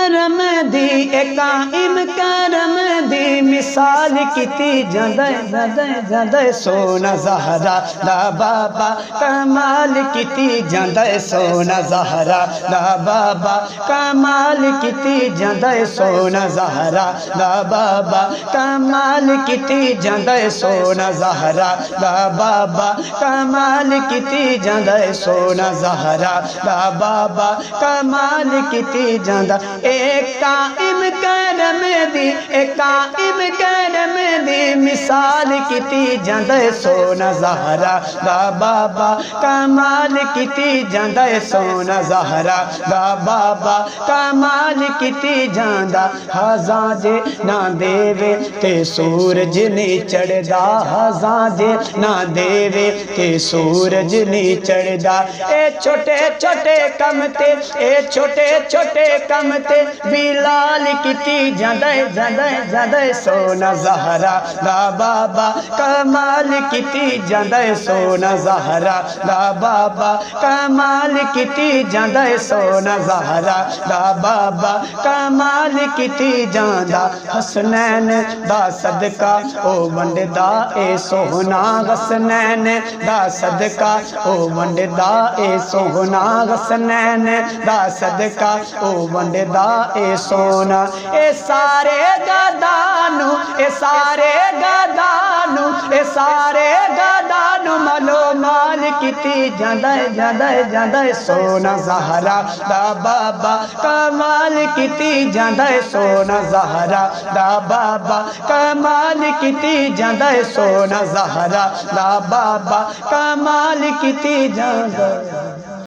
करम दी ए कायम करम दी मिसाल कीती जांदे जांदे जांदे सोना ज़हरा दा बाबा कमाल कीती जांदे सोना ज़हरा दा बाबा कमाल कीती जांदे सोना ज़हरा दा बाबा कमाल कीती जांदे सोना ज़हरा दा बाबा कमाल कीती जांदे सोना ज़हरा दा बाबा कमाल कीती जांदा एक कायम करम दी एक कायम करम दी मिसाल कीती जांदे सोना ज़हरा दा बाबा कमाल कीती जांदा सोना ज़हरा दा बाबा कमाल कीती जांदा हज़ां जे ना देवे ते सूरज नहीं चढ़दा हज़ां जे ना देवे ते सूरज नहीं चढ़दा ए छोटे छोटे कम ते ए छोटे छोटे कम ते बिलाल कीती जांदे जांदे जांदे सोना ज़हरा दा बाबा कमाल कीती जांदे सोना ज़हरा दा बाबा कमाल कीती जांदे सोना ज़हरा दा बाबा कमाल कीती जांदा हसनैन दा सदका ओ वंडदा ए सोहना हसनैन दा सदका ओ वंडदा ए सोहना हसनैन दा सदका ओ वंडदा ए सोना ए सारे गदानू ए सारे गदानू ए सारे गदानू मलो माल कीती जांदे जांदे जांदे सोना ज़हरा दा बाबा कमाल कीती जांदे सोना ज़हरा दा बाबा कमाल कीती जांदे सोना ज़हरा दा बाबा कमाल कीती जांदे।